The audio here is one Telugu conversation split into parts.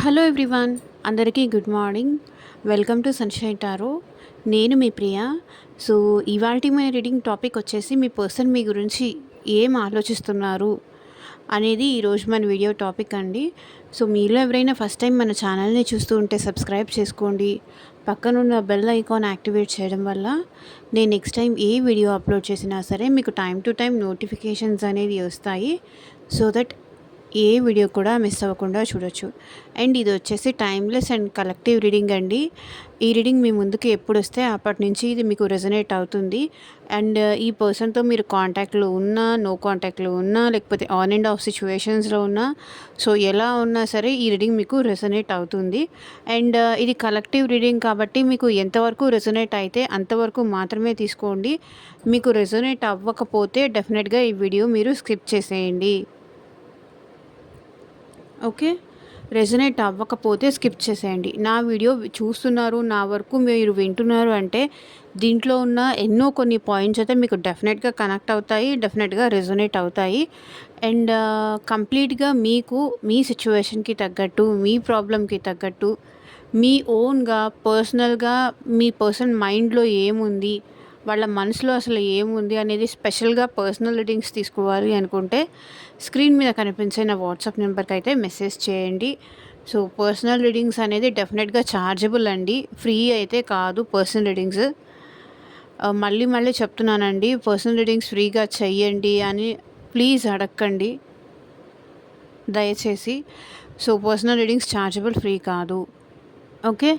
హలో ఎవ్రీవన్, అందరికీ good morning. Welcome to sunshine tarot. నేను మీ ప్రియ. సో ఇవాల్టి మన రీడింగ్ టాపిక్ వచ్చేసి మీ పర్సన్ మీ గురించి ఏం ఆలోచిస్తున్నారు అనేది ఈరోజు మన వీడియో టాపిక్ అండి. సో మీలో ఎవరైనా ఫస్ట్ టైం మన ఛానల్ని చూస్తూ ఉంటే సబ్స్క్రైబ్ చేసుకోండి. పక్కనున్న బెల్ ఐకాన్ యాక్టివేట్ చేయడం వల్ల నేను నెక్స్ట్ టైం ఏ వీడియో అప్లోడ్ చేసినా సరే మీకు టైం టు టైం నోటిఫికేషన్స్ అనేవి వస్తాయి. సో దట్ ఏ వీడియో కూడా మిస్ అవ్వకుండా చూడొచ్చు. అండ్ ఇది వచ్చేసి టైమ్లెస్ అండ్ కలెక్టివ్ రీడింగ్ అండి. ఈ రీడింగ్ మీ ముందుకు ఎప్పుడు వస్తే అప్పటి నుంచి ఇది మీకు రెజొనేట్ అవుతుంది. అండ్ ఈ పర్సన్తో మీరు కాంటాక్ట్లో ఉన్నా, నో కాంటాక్ట్లో ఉన్నా, లేకపోతే ఆన్ అండ్ ఆఫ్ సిచ్యువేషన్స్లో ఉన్నా, సో ఎలా ఉన్నా సరే ఈ రీడింగ్ మీకు రెజొనేట్ అవుతుంది. అండ్ ఇది కలెక్టివ్ రీడింగ్ కాబట్టి మీకు ఎంతవరకు రెజొనేట్ అయితే అంతవరకు మాత్రమే తీసుకోండి. మీకు రెజొనేట్ అవ్వకపోతే డెఫినెట్గా ఈ వీడియో మీరు స్కిప్ చేసేయండి. ఓకే, రెజొనేట్ అవ్వకపోతే స్కిప్ చేసేయండి. నా వీడియో చూస్తున్నారు, నా వరకు మీరు వింటున్నారు అంటే దీంట్లో ఉన్న ఎన్నో కొన్ని పాయింట్స్ అయితే మీకు డెఫినెట్గా కనెక్ట్ అవుతాయి, డెఫినెట్గా రెజొనేట్ అవుతాయి. అండ్ కంప్లీట్గా మీకు మీ సిచ్యువేషన్కి తగ్గట్టు, మీ ప్రాబ్లంకి తగ్గట్టు, మీ ఓన్గా పర్సనల్గా మీ పర్సన్ మైండ్లో ఏముంది, వాళ్ళ మనసులో అసలు ఏముంది అనేది స్పెషల్గా పర్సనల్ రీడింగ్స్ తీసుకోవాలి అనుకుంటే స్క్రీన్ మీద కనిపించే నా వాట్సాప్ నెంబర్కి అయితే మెసేజ్ చేయండి. సో పర్సనల్ రీడింగ్స్ అనేది డెఫినెట్గా ఛార్జబుల్ అండి, ఫ్రీ అయితే కాదు పర్సనల్ రీడింగ్స్. మళ్ళీ మళ్ళీ చెప్తున్నానండి, పర్సనల్ రీడింగ్స్ ఫ్రీగా చెయ్యండి అని ప్లీజ్ అడగండి దయచేసి. So personal readings chargeable, free కాదు. ఓకే,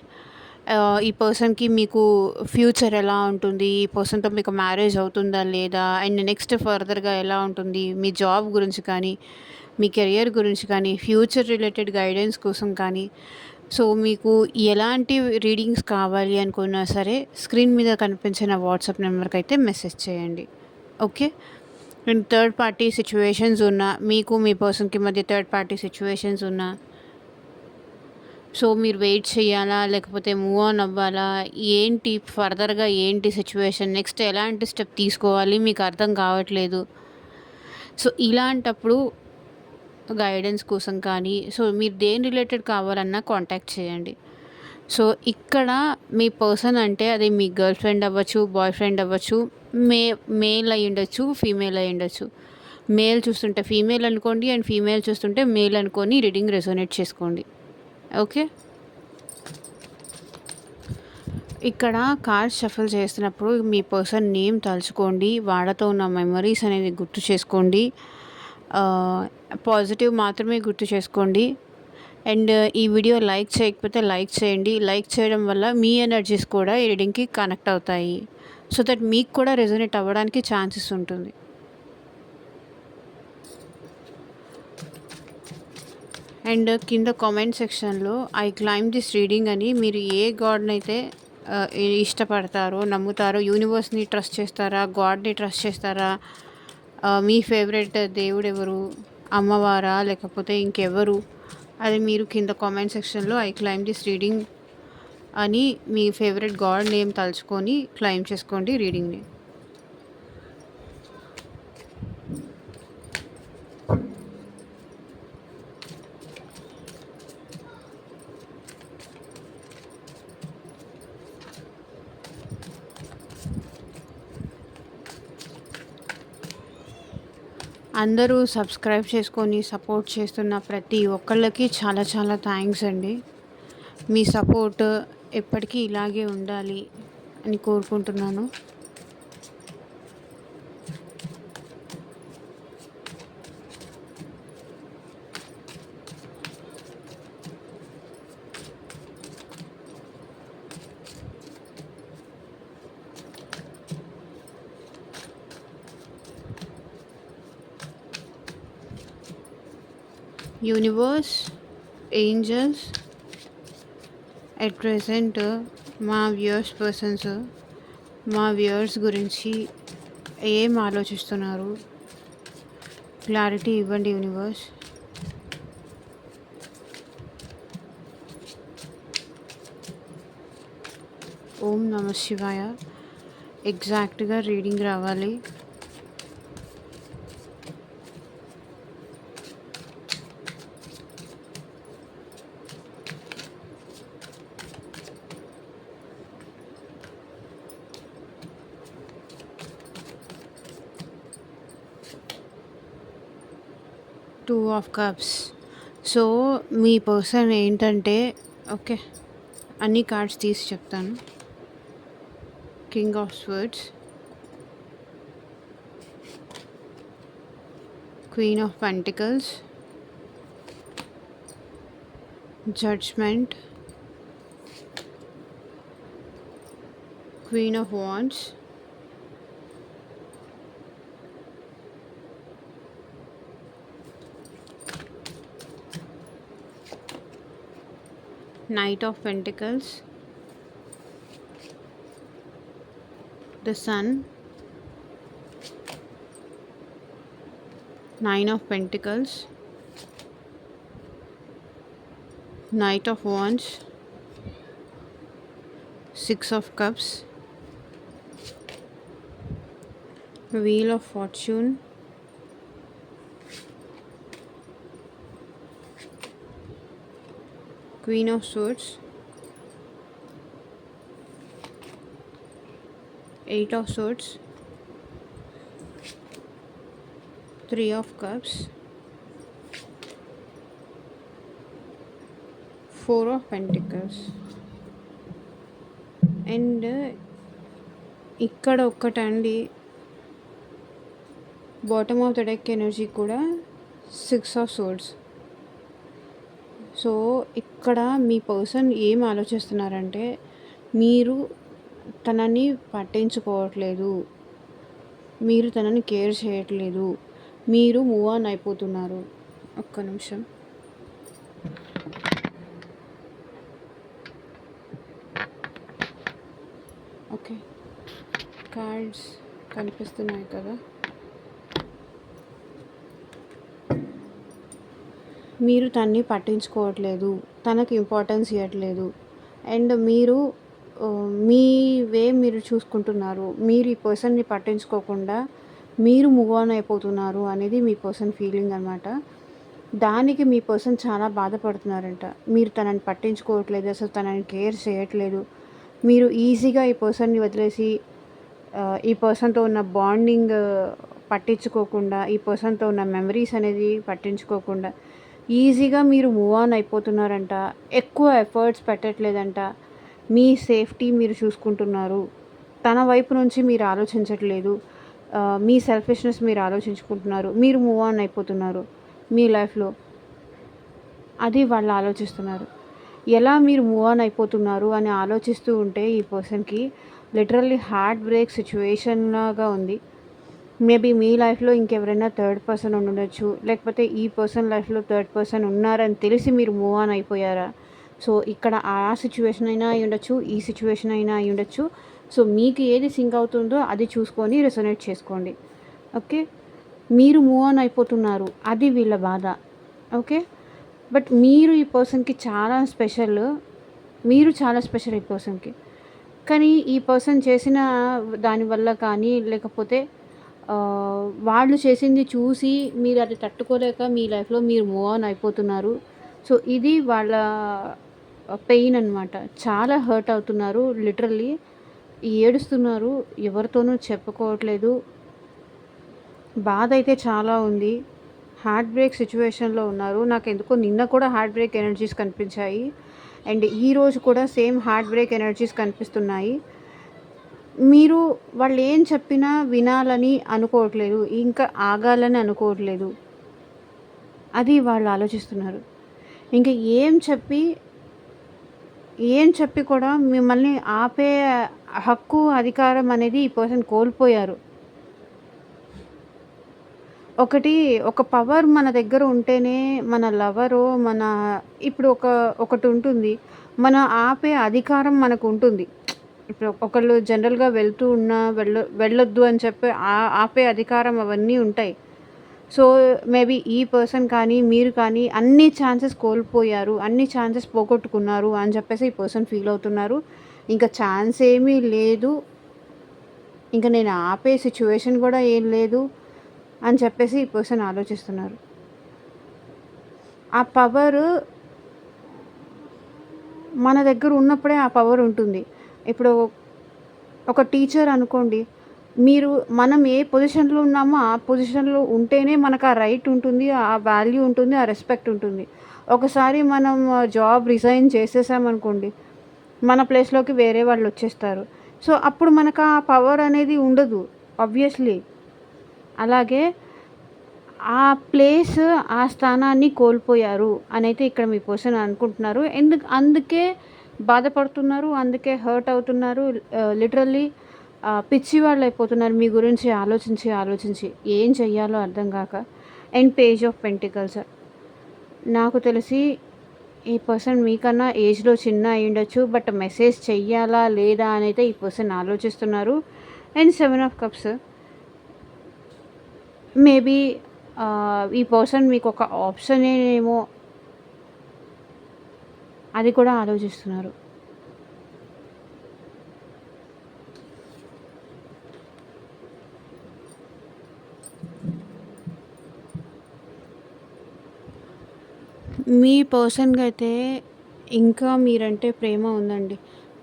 ఈ పర్సన్కి మీకు ఫ్యూచర్ ఎలా ఉంటుంది, ఈ పర్సన్తో మీకు మ్యారేజ్ అవుతుందా లేదా, అండ్ నెక్స్ట్ ఫర్దర్గా ఎలా ఉంటుంది, మీ జాబ్ గురించి కానీ, మీ కెరియర్ గురించి కానీ, ఫ్యూచర్ రిలేటెడ్ గైడెన్స్ కోసం కానీ, సో మీకు ఎలాంటి రీడింగ్స్ కావాలి అనుకున్నా సరే స్క్రీన్ మీద కనిపించిన వాట్సాప్ నెంబర్కి అయితే మెసేజ్ చేయండి. Okay, and third party situations ఉన్నా, మీకు మీ పర్సన్కి మధ్య థర్డ్ పార్టీ సిచ్యువేషన్స్ ఉన్నా, సో మీరు వెయిట్ చేయాలా లేకపోతే మూవ్ ఆన్ అవ్వాలా, ఏంటి ఫర్దర్గా ఏంటి సిచ్యువేషన్, నెక్స్ట్ ఎలాంటి స్టెప్ తీసుకోవాలి మీకు అర్థం కావట్లేదు. సో ఇలాంటప్పుడు గైడెన్స్ కోసం కానీ, సో మీరు దేని రిలేటెడ్ కావాలన్నా కాంటాక్ట్ చేయండి. సో ఇక్కడ మీ పర్సన్ అంటే అది మీ గర్ల్ ఫ్రెండ్ అవ్వచ్చు, బాయ్ ఫ్రెండ్ అవ్వచ్చు, మేల్ అయి ఉండొచ్చు, ఫీమేల్ అయి ఉండొచ్చు. మేల్ చూస్తుంటే ఫీమేల్ అనుకోండి, అండ్ ఫీమేల్ చూస్తుంటే మేల్ అనుకొని రీడింగ్ రెసోనేట్ చేసుకోండి. ఓకే, ఇక్కడ కార్డ్స్ షఫల్ చేస్తున్నప్పుడు మీ పర్సన్ నేమ్ తలుచుకోండి, వాళ్ళతో ఉన్న మెమరీస్ అనేది గుర్తు చేసుకోండి, పాజిటివ్ మాత్రమే గుర్తు చేసుకోండి. అండ్ ఈ వీడియో లైక్ చేయకపోతే లైక్ చేయండి. లైక్ చేయడం వల్ల మీ ఎనర్జీస్ కూడా ఈ రీడింగ్కి కనెక్ట్ అవుతాయి, సో దట్ మీకు కూడా రెజొనేట్ అవ్వడానికి ఛాన్సెస్ ఉంటుంది. అండ్ కింద కామెంట్ సెక్షన్లో ఐ క్లైమ్ దిస్ రీడింగ్ అని మీరు ఏ గాడ్ని అయితే ఇష్టపడతారో, నమ్ముతారో, యూనివర్స్ని ట్రస్ట్ చేస్తారా, గాడ్ని ట్రస్ట్ చేస్తారా, మీ ఫేవరెట్ దేవుడు ఎవరు, అమ్మవారా లేకపోతే ఇంకెవరు, అది మీరు కింద కామెంట్ సెక్షన్లో ఐ క్లైమ్ దిస్ రీడింగ్ అని మీ ఫేవరెట్ గాడ్ నేమ్ తలుచుకొని క్లైమ్ చేసుకోండి రీడింగ్ని. అందరూ సబ్స్క్రైబ్ చేసుకొని సపోర్ట్ చేస్తున్న ప్రతి ఒక్కళ్ళకి చాలా చాలా థ్యాంక్స్ అండి. మీ సపోర్ట్ ఎప్పటికీ ఇలాగే ఉండాలి అని కోరుకుంటున్నాను. యూనివర్స్, ఏంజల్స్, అట్ ప్రెజెంట్ మా వ్యూయర్స్ గురించి ఏం ఆలోచిస్తున్నారు, క్లారిటీ ఇవ్వండి యూనివర్స్. ఓం నమ శివాయ. ఎగ్జాక్ట్గా రీడింగ్ రావాలి. Two of cups. సో మీ పర్సన్ ఏంటంటే ఓకే, అన్ని కార్డ్స్ తీసి చెప్తాను. King of swords, queen of pentacles, judgement, queen of wands, Knight of Pentacles, the Sun, Nine of Pentacles, Knight of Wands, Six of Cups, Wheel of Fortune, Queen of Swords, Eight of Swords, Three of Cups, Four of Pentacles. And ఇక్కడ ఒక్కటండి, bottom of the deck energy కూడా 6 ఆఫ్ సోర్డ్స్. సో ఇక్కడ మీ పర్సన్ ఏం ఆలోచిస్తున్నారంటే, మీరు తనని పట్టించుకోవట్లేదు, మీరు తనని కేర్ చేయట్లేదు, మీరు మూవ్ ఆన్ అయిపోతున్నారు. ఒక్క నిమిషం. ఓకే, కార్డ్స్ కనిపిస్తున్నాయి కదా. మీరు తన్ని పట్టించుకోవట్లేదు, తనకు ఇంపార్టెన్స్ ఇవ్వట్లేదు, అండ్ మీరు మీ వే మీరు చూసుకుంటున్నారు. మీరు ఈ పర్సన్ని పట్టించుకోకుండా మీరు మూవ్ ఆన్ అయిపోతున్నారు అనేది మీ పర్సన్ ఫీలింగ్ అనమాట. దానికి మీ పర్సన్ చాలా బాధపడుతున్నారంట. మీరు తనని పట్టించుకోవట్లేదు, అసలు తనని కేర్ చేయట్లేదు. మీరు ఈజీగా ఈ పర్సన్ని వదిలేసి ఈ పర్సన్తో ఉన్న బాండింగ్ పట్టించుకోకుండా, ఈ పర్సన్తో ఉన్న మెమరీస్ అనేది పట్టించుకోకుండా ఈజీగా మీరు మూవ్ ఆన్ అయిపోతున్నారంట. ఎక్కువ ఎఫర్ట్స్ పెట్టట్లేదంట. మీ సేఫ్టీ మీరు చూసుకుంటున్నారు. తన వైపు నుంచి మీరు ఆలోచించట్లేదు. మీ సెల్ఫిష్నెస్ మీరు ఆలోచించుకుంటున్నారు. మీరు మూవ్ ఆన్ అయిపోతున్నారు మీ లైఫ్లో. అది వాళ్ళు ఆలోచిస్తున్నారు. ఎలా మీరు మూవ్ ఆన్ అయిపోతున్నారు అని ఆలోచిస్తూ ఉంటే ఈ పర్సన్కి లిటరల్లీ హార్ట్ బ్రేక్ సిచ్యువేషన్ లాగా ఉంది. మేబీ మీ లైఫ్లో ఇంకెవరైనా థర్డ్ పర్సన్ ఉండొచ్చు, లేకపోతే ఈ పర్సన్ లైఫ్లో థర్డ్ పర్సన్ ఉన్నారని తెలిసి మీరు మూవ్ ఆన్ అయిపోయారా. సో ఇక్కడ ఆ సిచ్యువేషన్ అయినా అయి ఉండొచ్చు, ఈ సిచ్యువేషన్ అయినా అయి ఉండొచ్చు. సో మీకు ఏది సింక్ అవుతుందో అది చూసుకొని రెసొనేట్ చేసుకోండి. ఓకే, మీరు మూవ్ ఆన్ అయిపోతున్నారు, అది వీళ్ళ బాధ. ఓకే, బట్ మీరు ఈ పర్సన్కి చాలా స్పెషల్. మీరు చాలా స్పెషల్ ఈ పర్సన్కి. కానీ ఈ పర్సన్ చేసిన దానివల్ల కానీ, లేకపోతే వాళ్ళు చేసింది చూసి మీరు అది తట్టుకోలేక మీ లైఫ్లో మీరు మూవ్ ఆన్ అయిపోతున్నారు. సో ఇది వాళ్ళ పెయిన్ అనమాట. చాలా హర్ట్ అవుతున్నారు, లిటరల్లీ ఏడుస్తున్నారు, ఎవరితోనూ చెప్పుకోవట్లేదు. బాధ అయితే చాలా ఉంది. హార్ట్ బ్రేక్ సిచ్యువేషన్లో ఉన్నారు. నాకు ఎందుకో నిన్న కూడా హార్ట్ బ్రేక్ ఎనర్జీస్ కనిపించాయి, అండ్ ఈరోజు కూడా సేమ్ హార్ట్ బ్రేక్ ఎనర్జీస్ కనిపిస్తున్నాయి. మీరు వాళ్ళు ఏం చెప్పినా వినాలని అనుకోవట్లేదు, ఇంకా ఆగాలని అనుకోవట్లేదు. అది వాళ్ళు ఆలోచిస్తున్నారు. ఇంకా ఏం చెప్పి కూడా మిమ్మల్ని ఆపే హక్కు, అధికారం అనేది ఈ పర్సన్ కోల్పోయారు. ఒక పవర్ మన దగ్గర ఉంటేనే మన లవరో ఇప్పుడు ఒకటి ఉంటుంది, మన ఆపే అధికారం మనకు ఉంటుంది. ఇప్పుడు ఒకళ్ళు జనరల్గా వెళ్తూ ఉన్నా వెళ్ళొద్దు అని చెప్పి ఆపే అధికారం అవన్నీ ఉంటాయి. సో మేబీ ఈ పర్సన్ కానీ మీరు కానీ అన్ని ఛాన్సెస్ కోల్పోయారు, అన్ని ఛాన్సెస్ పోగొట్టుకున్నారు అని చెప్పేసి ఈ పర్సన్ ఫీల్ అవుతున్నారు. ఇంకా ఛాన్స్ ఏమీ లేదు, ఇంకా నేను ఆపే సిచ్యువేషన్ కూడా ఏం లేదు అని చెప్పేసి ఈ పర్సన్ ఆలోచిస్తున్నారు. ఆ పవర్ మన దగ్గర ఉన్నప్పుడే ఆ పవర్ ఉంటుంది. ఇప్పుడు ఒక టీచర్ అనుకోండి, మీరు మనం ఏ పొజిషన్‌లో ఉన్నామో, ఆ పొజిషన్‌లో ఉంటేనే మనకు ఆ రైట్ ఉంటుంది. ఆ వాల్యూ ఉంటుంది. ఆ రెస్పెక్ట్ ఉంటుంది. ఒకసారి మనం జాబ్ రిజైన్ చేసేసామనుకోండి, మన ప్లేస్‌లోకి వేరే వాళ్ళొచ్చేస్తారు. సో, అప్పుడు మనకు ఆ పవర్ అనేది ఉండదు. ఆబ్వియస్‌లీ. అలాగే ఆ ప్లేస్, ఆ స్థానాన్ని కోల్పోయారు అనైతే ఇక్కడ మీ పర్సన్ అనుకుంటున్నారు. అందుకే బాధపడుతున్నారు. అందుకే హర్ట్ అవుతున్నారు. లిటరల్లీ పిచ్చివాళ్ళయిపోతున్నారు మీ గురించి ఆలోచించి, ఆలోచించి. ఏం చెయ్యాలో అర్థం గాక. And page of pentacles. నాకు తెలిసి ఈ పర్సన్ మీకన్నా ఏజ్‌లో చిన్న అయ్యుండొచ్చు. బట్ మెసేజ్ చెయ్యాలా? లేదా? అనైతే ఈ పర్సన్ ఆలోచిస్తున్నారు. And 7 of cups. మేబీ ఈ పర్సన్ మీకొక ఆప్షనేనేమో అది కూడా ఆలోచిస్తున్నారు. మీ పర్సన్‌కైతే ఇంకా మీరంటే ప్రేమ ఉందండి.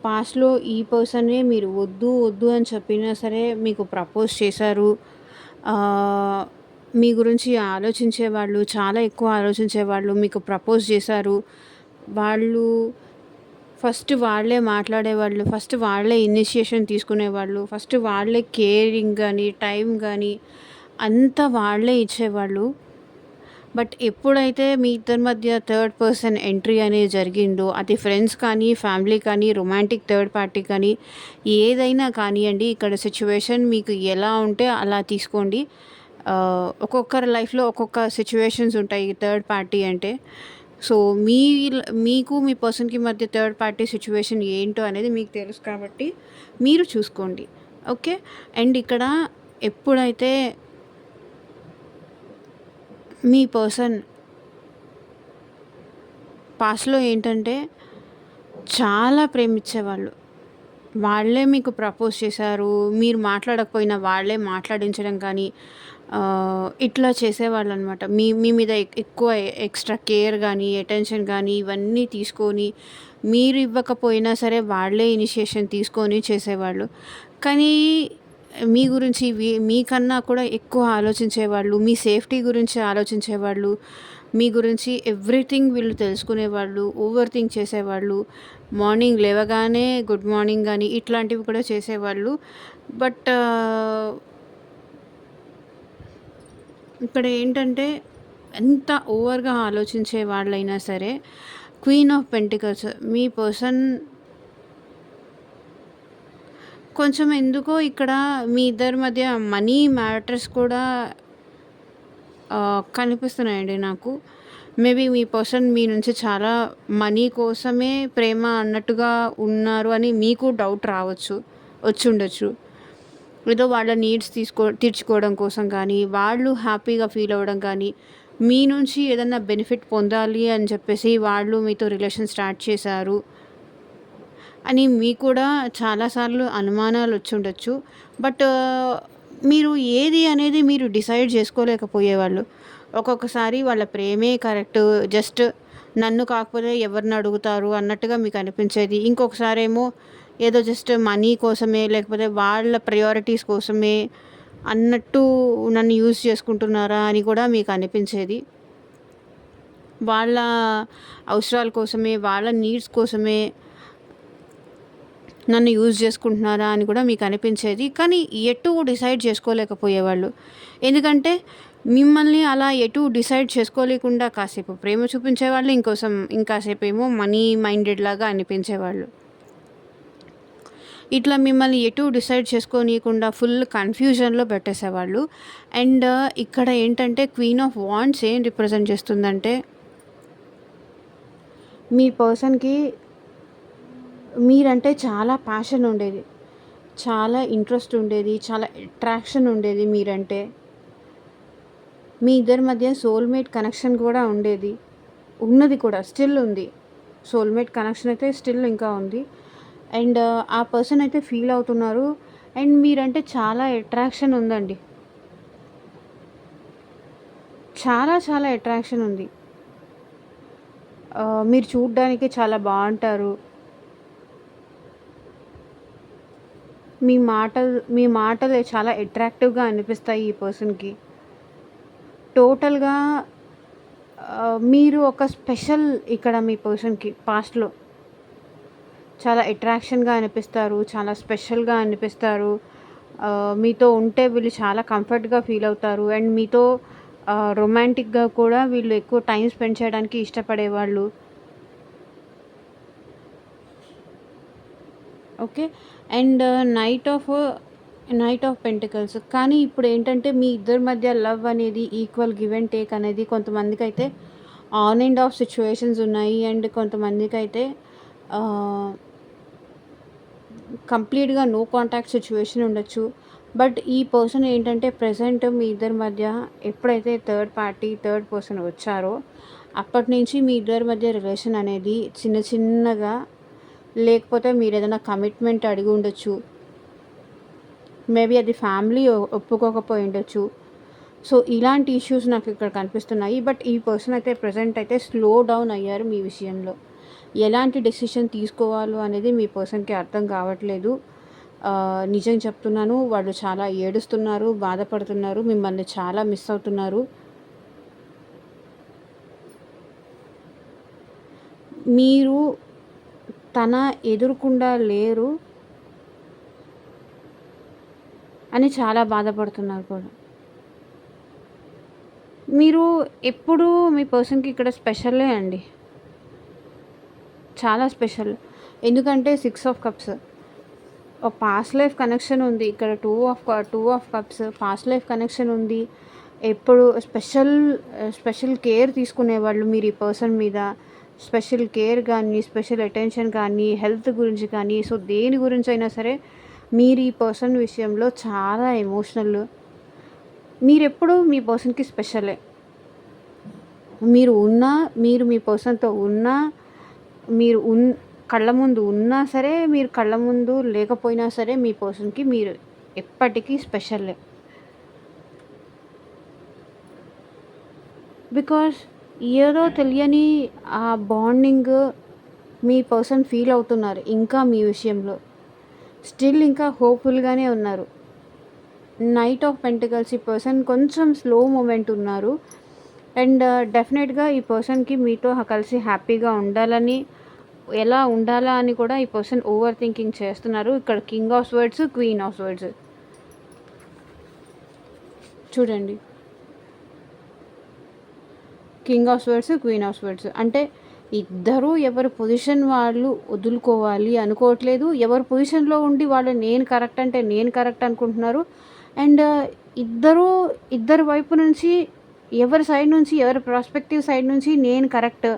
పాస్ట్‌లో ఈ పర్సనే మీరు వద్దు, వద్దు అని చెప్పినా సరే మీకు ప్రపోజ్ చేశారు. ఆహ్, మీ గురించి ఆలోచించేవాళ్ళు, చాలా ఎక్కువ ఆలోచించేవాళ్ళు. మీకు ప్రపోజ్ చేశారు. వాళ్ళు ఫస్ట్ వాళ్ళే మాట్లాడేవాళ్ళు. ఫస్ట్ వాళ్ళే ఇనిషియేషన్ తీసుకునేవాళ్ళు. ఫస్ట్ వాళ్ళే కేరింగ్ గాని, టైం గాని అంతా వాళ్ళే ఇచ్చేవాళ్ళు. బట్ ఎప్పుడైతే మీ ఇద్దరి మధ్య థర్డ్ పర్సన్ ఎంట్రీ అనేది జరిగిందో, అది ఫ్రెండ్స్ కానీ, ఫ్యామిలీ కానీ, రొమాంటిక్ థర్డ్ పార్టీ కానీ, ఏదైనా కానియండి, ఇక్కడ సిట్యుయేషన్ మీకు ఎలా ఉంటే అలా తీసుకోండి. ఒక్కొక్కరి లైఫ్‌లో ఒక్కొక్క సిట్యుయేషన్స్ ఉంటాయి థర్డ్ పార్టీ అంటే. సో, మీకు మీ పర్సన్‌కి మధ్య థర్డ్ పార్టీ సిట్యుయేషన్ ఏంటో అనేది మీకు తెలుసు కాబట్టి మీరు చూసుకోండి. ఓకే. అండ్ ఇక్కడ ఎప్పుడైతే మీ పర్సన్ పాస్ట్‌లో ఏంటంటే చాలా ప్రేమించేవాళ్ళు. వాళ్ళే మీకు ప్రపోజ్ చేశారు. మీరు మాట్లాడకపోయినా వాళ్ళే మాట్లాడించడం కానీ ఇట్లా చేసేవాళ్ళనమాట. మీ మీ మీద ఎక్కువ ఎక్స్‌ట్రా కేర్ గానీ, అటెన్షన్ గానీ ఇవన్నీ తీసుకొని మీరు ఇవ్వకపోయినా సరే వాళ్ళే ఇనిషియేషన్ తీసుకొని చేసేవాళ్ళు. కానీ మీ గురించి మీకన్నా కూడా ఎక్కువ ఆలోచించేవాళ్ళు. మీ సేఫ్టీ గురించి ఆలోచించేవాళ్ళు. మీ గురించి ఎవ్రీథింగ్ వీళ్ళు తెలుసుకునేవాళ్ళు. ఓవర్ థింక్ చేసేవాళ్ళు. మార్నింగ్ లేవగానే గుడ్ మార్నింగ్ గాని ఇట్లాంటివి కూడా చేసేవాళ్ళు. బట్ ఇక్కడ ఏంటంటే ఎంత ఓవర్‌గా ఆలోచించే వాళ్ళైనా సరే queen of pentacles me person కొంచెం ఎందుకో ఇక్కడ మీ ఇద్దరి మధ్య మనీ మ్యాటర్స్ కూడా కనిపిస్తున్నాయండి నాకు. మేబీ మీ పర్సన్ మీ నుంచి చాలా మనీ కోసమే ప్రేమ అన్నట్టుగా ఉన్నారు అని మీకు డౌట్ రావచ్చు. వచ్చుండొచ్చు. ఏదో వాళ్ళ నీడ్స్ తీర్చుకోవడం కోసం కానీ, వాళ్ళు హ్యాపీగా ఫీల్ అవ్వడం కానీ, మీ నుంచి ఏదన్నా బెనిఫిట్ పొందాలి అని చెప్పేసి వాళ్ళు మీతో రిలేషన్ స్టార్ట్ చేశారు అని మీకు కూడా చాలా సార్లు అనుమానాలు వచ్చుండొచ్చు. బట్ మీరు ఏది అనేది మీరు డిసైడ్ చేసుకోలేకపోయేవాళ్ళు. ఒక్కొక్కసారి వాళ్ళ ప్రేమే కరెక్ట్. జస్ట్ నన్ను కాకపోతే ఎవరిని అడుగుతారు అన్నట్టుగా మీకు అనిపించేది. ఇంకొకసారేమో ఏదో జస్ట్ మనీ కోసమే లేకపోతే వాళ్ళ ప్రయారిటీస్ కోసమే అన్నట్టు నన్ను యూజ్ చేసుకుంటున్నారా అని కూడా మీకు అనిపించేది. వాళ్ళ అవసరాల కోసమే, వాళ్ళ నీడ్స్ కోసమే నన్ను యూజ్ చేసుకుంటున్నారా అని కూడా మీకు అనిపించేది. కానీ ఎటు డిసైడ్ చేసుకోలేకపోయేవాళ్ళు. ఎందుకంటే మిమ్మల్ని అలా ఎటు డిసైడ్ చేసుకోలేకుండా కాసేపు ప్రేమ చూపించేవాళ్ళు. ఇంకాసేపేమో మనీ మైండెడ్ లాగా అనిపించేవాళ్ళు. ఇట్లా మిమ్మల్ని ఎటు డిసైడ్ చేసుకోనీయకుండా ఫుల్ కన్‌ఫ్యూజన్‌లో పెట్టేసేవాళ్ళు. అండ్ ఇక్కడ ఏంటంటే క్వీన్ ఆఫ్ వాండ్స్ ఏం రిప్రజెంట్ చేస్తుందంటే మీ పర్సన్‌కి మీరంటే చాలా ప్యాషన్ ఉండేది. చాలా ఇంట్రెస్ట్ ఉండేది. చాలా అట్రాక్షన్ ఉండేది మీరంటే. మీ ఇద్దరి మధ్య సోల్‌మేట్ కనెక్షన్ కూడా ఉండేది. ఉన్నది కూడా. స్టిల్ ఉంది. సోల్‌మేట్ కనెక్షన్ అయితే స్టిల్ ఇంకా ఉంది. అండ్ ఆ పర్సన్ అయితే ఫీల్ అవుతున్నారు. అండ్ మీరంటే చాలా అట్రాక్షన్ ఉందండి. చాలా చాలా అట్రాక్షన్ ఉంది. మీరు చూడ్డానికి చాలా బావుంటారు. మీ మాటలు చాలా అట్రాక్టివ్‌గా అనిపిస్తాయి ఈ పర్సన్‌కి. టోటల్‌గా మీరు ఒక స్పెషల్ ఇక్కడ మీ పర్సన్‌కి పాస్ట్‌లో. చాలా అట్రాక్షన్‌గా అనిపిస్తారు. చాలా స్పెషల్‌గా అనిపిస్తారు. మీతో ఉంటే వీళ్ళు చాలా కంఫర్ట్‌గా ఫీల్ అవుతారు. అండ్ మీతో రొమాంటిక్‌గా కూడా వీళ్ళు ఎక్కువ టైమ్ స్పెండ్ చేయడానికి ఇష్టపడేవాళ్ళు. Okay. And knight of pentacles. కానీ ఇప్పుడేంటంటే మీ ఇద్దరి మధ్య లవ్ అనేది ఈక్వల్ గివ్ అండ్ టేక్ అనేది కొంతమందికైతే ఆన్ అండ్ ఆఫ్ సిట్యుయేషన్స్ ఉన్నాయి. అండ్ కొంతమందికైతే ఆహ్, కంప్లీట్‌గా నో కాంటాక్ట్ సిట్యుయేషన్ ఉండొచ్చు. బట్ ఈ పర్సన్ ఏంటంటే ప్రెజెంట్ మీ ఇద్దరి మధ్య ఎప్పుడైతే థర్డ్ పర్సన్ వచ్చారో అప్పటినుంచి మీ ఇద్దరి మధ్య రిలేషన్ అనేది చిన్న చిన్నగా, లేకపోతే మీరేదైనా కమిట్మెంట్ అడిగి ఉండొచ్చు. మేబీ అది ఫ్యామిలీ ఒప్పుకోకపోయి ఉండొచ్చు. సో, ఇలాంటి ఇష్యూస్ నాకు ఇక్కడ కనిపిస్తున్నాయి. బట్ ఈ పర్సన్ అయితే ప్రెజెంట్ అయితే స్లో డౌన్ అయ్యారు మీ విషయంలో. ఎలాంటి డెసిషన్ తీసుకోవాలో అనేది మీ పర్సన్‌కి అర్థం కావట్లేదు. నిజం చెప్తున్నాను, వాళ్ళు చాలా ఏడుస్తున్నారు, బాధపడుతున్నారు, మిమ్మల్ని చాలా మిస్ అవుతున్నారు. మీరు తన ఎదురుకుండా లేరు అని చాలా బాధపడుతున్నారు కూడా. మీరు ఎప్పుడూ మీ పర్సన్‌కి ఇక్కడ స్పెషలే అండి. చాలా స్పెషల్. ఎందుకంటే 6 ఆఫ్ కప్స్. ఒక పాస్ట్ లైఫ్ కనెక్షన్ ఉంది. ఇక్కడ 2 of cups past life connection ఉంది. ఎప్పుడు స్పెషల్ కేర్ తీసుకునేవాళ్ళు మీరు ఈ పర్సన్ మీద. స్పెషల్ కేర్ కానీ, స్పెషల్ అటెన్షన్ కానీ, హెల్త్ గురించి కానీ, సో దేని గురించైనా సరే మీరు ఈ పర్సన్ విషయంలో చాలా ఎమోషనల్. మీరెప్పుడూ మీ పర్సన్‌కి స్పెషలే. మీరు మీ పర్సన్‌తో ఉన్నా, మీరు కళ్ళ ముందు ఉన్నా సరే, మీరు కళ్ళ ముందు లేకపోయినా సరే మీ పర్సన్‌కి మీరు ఎప్పటికీ స్పెషలే. బికాజ్ ఏదో తెలియని ఆ బాండింగ్ మీ పర్సన్ ఫీల్ అవుతున్నారు ఇంకా మీ విషయంలో. స్టిల్ ఇంకా హోప్‌ఫుల్‌గానే ఉన్నారు. నైట్ ఆఫ్ పెంటికల్స్ ఈ పర్సన్ కొంచెం స్లో మూమెంట్ ఉన్నారు. అండ్ డెఫినెట్‌గా ఈ పర్సన్‌కి మీతో కలిసి హ్యాపీగా ఉండాలని, ఎలా ఉండాలా అని కూడా ఈ పర్సన్ ఓవర్ థింకింగ్ చేస్తున్నారు. ఇక్కడ king of swords, queen of swords చూడండి. King of swords, queen of swords అంటే ఇద్దరూ ఎవరి పొజిషన్ వాళ్ళు వదులుకోవాలి అనుకోవట్లేదు. ఎవరి పొజిషన్‌లో ఉండి వాళ్ళు నేను కరెక్ట్ అంటే నేను కరెక్ట్ అనుకుంటున్నారు. అండ్ ఇద్దరి వైపు నుంచి ఎవరి సైడ్ నుంచి, ఎవరి ప్రాస్పెక్టివ్ సైడ్ నుంచి నేను కరెక్ట్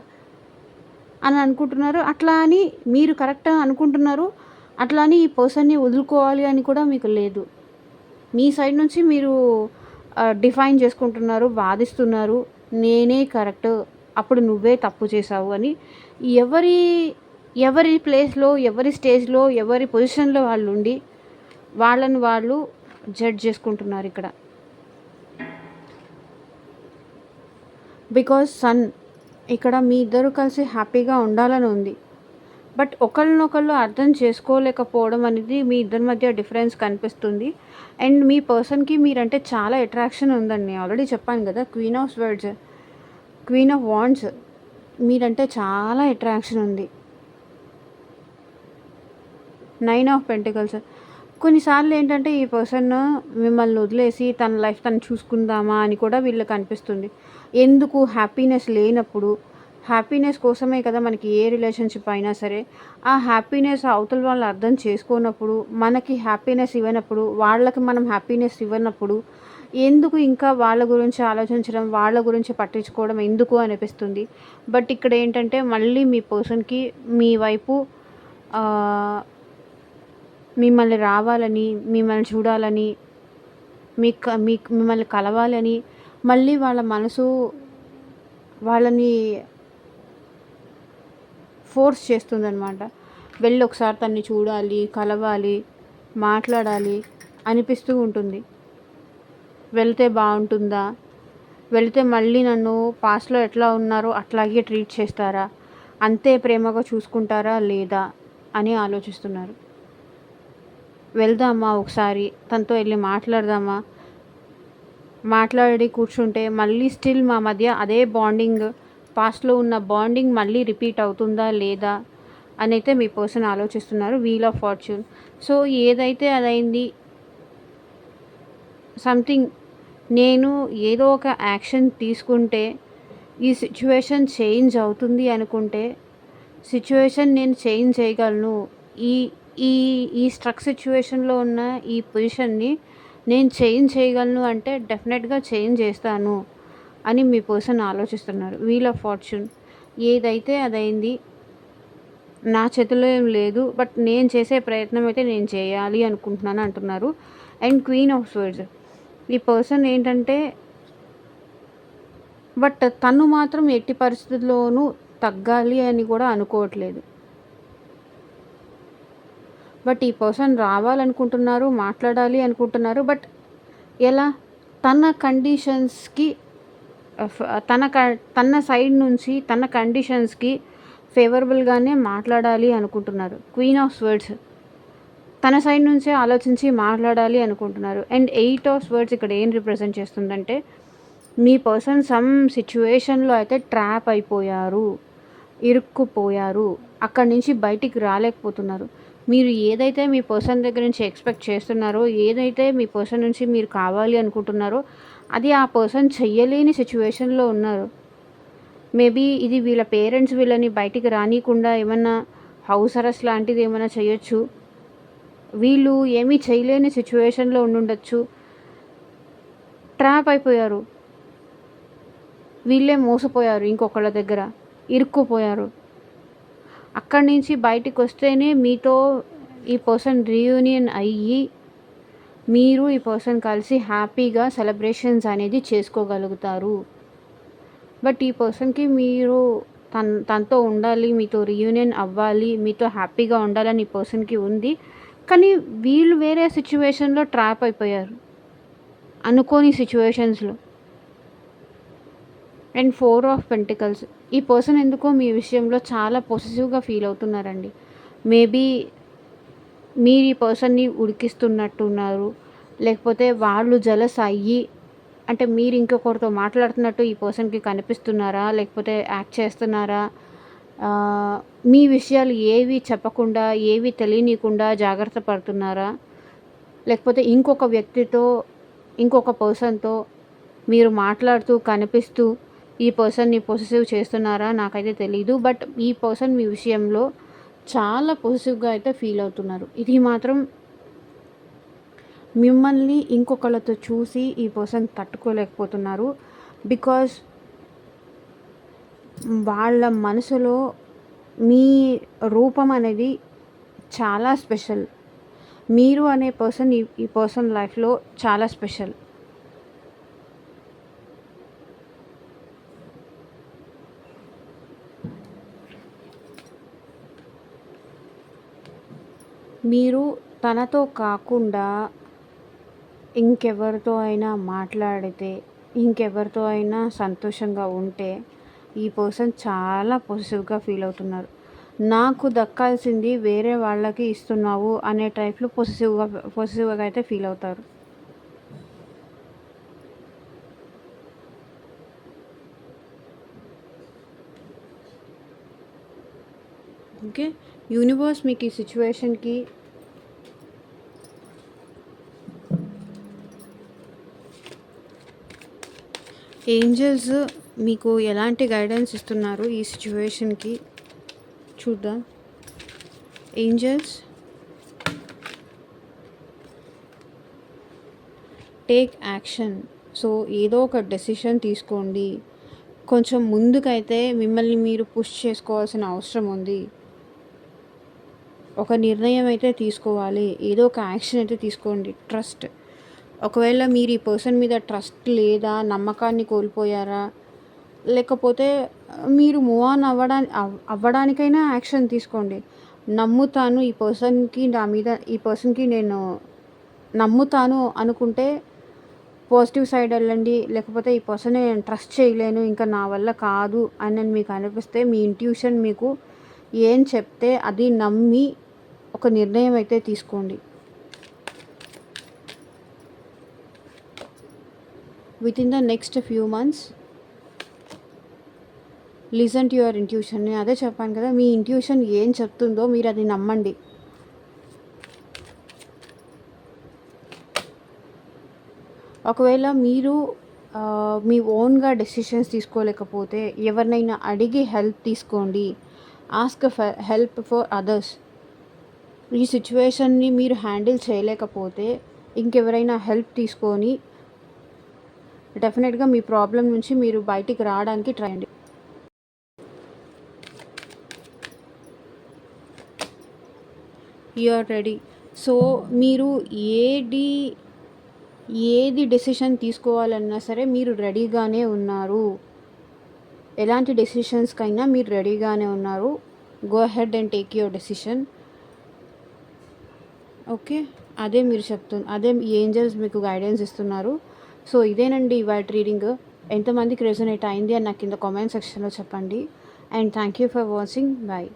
అని అనుకుంటున్నారు. అట్లా అని మీరు కరెక్ట్ అనుకుంటున్నారు. అట్లా అని ఈ పర్సన్‌ని వదులుకోవాలి అని కూడా మీకు లేదు. మీ సైడ్ నుంచి మీరు డిఫైన్ చేసుకుంటున్నారు, వాదిస్తున్నారు. నేనే కరెక్ట్, అప్పుడు నువ్వే తప్పు చేశావు అని. ఎవరి ఎవరి ప్లేస్‌లో, ఎవరి స్టేజ్‌లో, ఎవరి పొజిషన్‌లో వాళ్ళుండి వాళ్ళని వాళ్ళు జడ్జ్ చేసుకుంటున్నారు ఇక్కడ. బికాజ్ ఇక్కడ మీ ఇద్దరు కలిసి హ్యాపీగా ఉండాలని ఉంది. బట్ ఒకళ్ళనొకళ్ళు అర్థం చేసుకోలేకపోవడం అనేది మీ ఇద్దరి మధ్య డిఫరెన్స్ కనిపిస్తుంది. అండ్ మీ పర్సన్‌కి మీరంటే చాలా అట్రాక్షన్ ఉందండి. ఆల్రెడీ చెప్పాను కదా! Queen of swords, queen of wands మీరంటే చాలా అట్రాక్షన్ ఉంది. 9 ఆఫ్ పెంటికల్స్ కొన్నిసార్లు ఏంటంటే ఈ పర్సన్ మిమ్మల్ని వదిలేసి తన లైఫ్ తను చూసుకుందామా అని కూడా వీళ్ళకి అనిపిస్తుంది. ఎందుకు హ్యాపీనెస్ లేనప్పుడు, హ్యాపీనెస్ కోసమే కదా మనకి ఏ రిలేషన్షిప్ అయినా సరే. ఆ హ్యాపీనెస్ అవతల వాళ్ళు అర్థం చేసుకోనప్పుడు, మనకి హ్యాపీనెస్ ఇవ్వనప్పుడు, వాళ్ళకి మనం హ్యాపీనెస్ ఇవ్వనప్పుడు ఎందుకు ఇంకా వాళ్ళ గురించి ఆలోచించడం, వాళ్ళ గురించి పట్టించుకోవడం ఎందుకు అనిపిస్తుంది. బట్ ఇక్కడ ఏంటంటే మళ్ళీ మీ పర్సన్‌కి మీ వైపు మిమ్మల్ని రావాలని, మిమ్మల్ని చూడాలని, మిమ్మల్ని కలవాలని మళ్ళీ వాళ్ళ మనసు వాళ్ళని ఫోర్స్ చేస్తుందనమాట. వెళ్ళి ఒకసారి తన్ని చూడాలి, కలవాలి, మాట్లాడాలి అనిపిస్తూ ఉంటుంది. వెళ్తే బాగుంటుందా? వెళితే మళ్ళీ నన్ను పాస్ట్‌లో ఎట్లా ఉన్నారో అట్లాగే ట్రీట్ చేస్తారా? అంతే ప్రేమగా చూసుకుంటారా లేదా? అని ఆలోచిస్తున్నారు. వెళ్దామా ఒకసారి తనతో వెళ్ళి మాట్లాడదామా, మాట్లాడి కూర్చుంటే మళ్ళీ స్టిల్ మా మధ్య అదే బాండింగ్, పాస్ట్‌లో ఉన్న బాండింగ్ మళ్ళీ రిపీట్ అవుతుందా లేదా అనైతే మీ పర్సన్ ఆలోచిస్తున్నారు. Wheel of fortune. సో ఏదైతే అదైంది. సంథింగ్ నేను ఏదో ఒక యాక్షన్ తీసుకుంటే ఈ సిచ్యువేషన్ చేంజ్ అవుతుంది అనుకుంటే, సిచ్యువేషన్ నేను చేంజ్ చేయగలను. ఈ ఈ ఈ స్ట్రక్ సిచ్యువేషన్‌లో ఉన్న ఈ పొజిషన్‌ని నేను చేంజ్ చేయగలను అంటే డెఫినెట్‌గా చేంజ్ చేస్తాను అని మీ పర్సన్ ఆలోచిస్తున్నారు. Wheel of fortune. ఏదైతే అదైంది. నా చేతుల్లో ఏం లేదు. బట్ నేను చేసే ప్రయత్నం అయితే నేను చేయాలి అనుకుంటున్నాను అంటున్నారు. And queen of swords. ఈ పర్సన్ ఏంటంటే బట్ తను మాత్రం ఎట్టి పరిస్థితుల్లోనూ తగ్గాలి అని కూడా అనుకోవట్లేదు. బట్ ఈ పర్సన్ రావాలనుకుంటున్నారు, మాట్లాడాలి అనుకుంటున్నారు. బట్ ఎలా? తన కండిషన్స్‌కి తన సైడ్ నుంచి తన కండిషన్స్‌కి ఫేవరబుల్‌గానే మాట్లాడాలి అనుకుంటున్నారు. Queen of swords. తన సైడ్ నుంచే ఆలోచించి మాట్లాడాలి అనుకుంటున్నారు. అండ్ 8 ఆఫ్ స్వర్డ్స్ ఇక్కడ ఏం రిప్రజెంట్ చేస్తుందంటే, మీ పర్సన్ సమ్ సిచ్యువేషన్‌లో అయితే ట్రాప్ అయిపోయారు, ఇరుక్కుపోయారు. అక్కడి నుంచి బయటికి రాలేకపోతున్నారు. మీరు ఏదైతే మీ పర్సన్ దగ్గర నుంచి ఎక్స్‌పెక్ట్ చేస్తున్నారో, ఏదైతే మీ పర్సన్ నుంచి మీరు కావాలి అనుకుంటున్నారో, అది ఆ పర్సన్ చెయ్యలేని సిచ్యువేషన్‌లో ఉన్నారు. మేబీ ఇది వీళ్ళ పేరెంట్స్ వీళ్ళని బయటికి రానీయకుండా ఏమన్నా హౌస్ అరెస్ట్ లాంటిది ఏమైనా చేయొచ్చు. వీళ్ళు ఏమీ చేయలేని సిచ్యువేషన్‌లో ఉండుండొచ్చు. ట్రాప్ అయిపోయారు. వీళ్ళే మోసపోయారు ఇంకొకళ్ళ దగ్గర. ఇరుక్కుపోయారు. అక్కడి నుంచి బయటికొస్తేనే మీతో ఈ పర్సన్ రీయూనియన్ అయ్యి, మీరు ఈ పర్సన్ కలిసి హ్యాపీగా సెలబ్రేషన్స్ అనేది చేసుకోగలుగుతారు. బట్ ఈ పర్సన్‌కి మీరు తనతో ఉండాలి, మీతో రీయూనియన్ అవ్వాలి, మీతో హ్యాపీగా ఉండాలని ఈ పర్సన్‌కి ఉంది. కానీ వీళ్ళు వేరే సిచ్యువేషన్‌లో ట్రాప్ అయిపోయారు. అనుకోని సిచ్యువేషన్స్‌లో. And 4 of pentacles. ఈ పర్సన్ ఎందుకో మీ విషయంలో చాలా పొసెసివ్‌గా ఫీల్ అవుతున్నారండి. మేబీ మీరు ఈ పర్సన్‌ని ఉడికిస్తున్నట్టున్నారు. లేకపోతే వాళ్ళు జెలస్ అయ్యి, అంటే మీరు ఇంకొకరితో మాట్లాడుతున్నట్టు ఈ పర్సన్‌కి కనిపిస్తున్నారా? లేకపోతే యాక్ట్ చేస్తున్నారా? మీ విషయాలు ఏవి చెప్పకుండా, ఏవి తెలియనీయకుండా జాగ్రత్త పడుతున్నారా? లేకపోతే ఇంకొక వ్యక్తితో, ఇంకొక పర్సన్‌తో మీరు మాట్లాడుతూ, కనిపిస్తూ ఈ పర్సన్‌ని పొసెసివ్ చేస్తున్నారా? నాకైతే తెలీదు. బట్ ఈ పర్సన్ మీ విషయంలో చాలా పొసెసివ్‌గా అయితే ఫీల్ అవుతున్నారు. ఇది మాత్రం మిమ్మల్ని ఇంకొకళ్ళతో చూసి ఈ పర్సన్ తట్టుకోలేకపోతున్నారు. బికాజ్ వాళ్ళ మనసులో మీ రూపం అనేది చాలా స్పెషల్. మీరు అనే పర్సన్ ఈ పర్సన్ లైఫ్‌లో చాలా స్పెషల్. మీరు తనతో కాకుండా ఇంకెవరితో అయినా మాట్లాడితే, ఇంకెవరితో అయినా సంతోషంగా ఉంటే, ఈ పర్సన్ చాలా పొసెసివ్‌గా ఫీల్ అవుతున్నారు. నాకు దక్కాల్సింది వేరే వాళ్ళకి ఇస్తున్నావు అనే టైప్‌లో పొసెసివ్‌గా అయితే ఫీల్ అవుతారు. ఓకే. యూనివర్స్ మీకు ఈ సిచ్యువేషన్‌కి ఏంజెల్స్ మీకు ఎలాంటి గైడెన్స్ ఇస్తున్నారు ఈ సిచ్యువేషన్‌కి చూద్దాం. Angeles, take action. సో ఏదో ఒక డెసిషన్ తీసుకోండి. కొంచెం ముందుకైతే మిమ్మల్ని మీరు పుష్ చేసుకోవాల్సిన అవసరం ఉంది. ఒక నిర్ణయం అయితే తీసుకోవాలి. ఏదో ఒక యాక్షన్ అయితే తీసుకోండి. ట్రస్ట్. ఒకవేళ మీరు ఈ పర్సన్ మీద ట్రస్ట్ లేదా, నమ్మకాన్ని కోల్పోయారా, లేకపోతే మీరు మూవ్ ఆన్ అవ్వడానికైనా యాక్షన్ తీసుకోండి. నమ్ముతాను ఈ పర్సన్‌కి నేను నమ్ముతాను అనుకుంటే పాజిటివ్ సైడ్ వెళ్ళండి. లేకపోతే ఈ పర్సన్‌ని నేను ట్రస్ట్ చేయలేను, ఇంకా నా వల్ల కాదు అని మీకు అనిపిస్తే, మీ ఇంట్యూషన్ మీకు ఏం చెప్తే అది నమ్మి ఒక నిర్ణయం అయితే తీసుకోండి. Within the next few months listen to your intuition. నేను అదే చెప్పాను కదా, మీ ఇంట్యూషన్ ఏం చెప్తుందో మీరు అది నమ్మండి. ఒకవేళ మీరు మీ ఓన్గా డెసిషన్స్ తీసుకోలేకపోతే ఎవరినైనా అడిగి హెల్ప్ తీసుకోండి. Ask help for others. ఈ సిచ్యువేషన్ని మీరు హ్యాండిల్ చేయలేకపోతే ఇంకెవరైనా హెల్ప్ తీసుకొని డెఫినెట్గా మీ ప్రాబ్లం నుంచి మీరు బయటికి రావడానికి ట్రై చేయండి. You are ready. సో మీరు ఏది డెసిషన్ తీసుకోవాలన్నా సరే మీరు రెడీగానే ఉన్నారు. ఎలాంటి డెసిషన్స్కైనా మీరు రెడీగానే ఉన్నారు. Go ahead and take your decision. Okay, అదే అదే ఏంజల్స్ మీకు గైడెన్స్ ఇస్తున్నారు. సో ఇదేనండి ఇవాల్టి రీడింగ్. ఎంతమందికి రెజొనేట్ అయింది అని నాకు కింద కామెంట్ సెక్షన్లో చెప్పండి. And thank you for watching. Bye.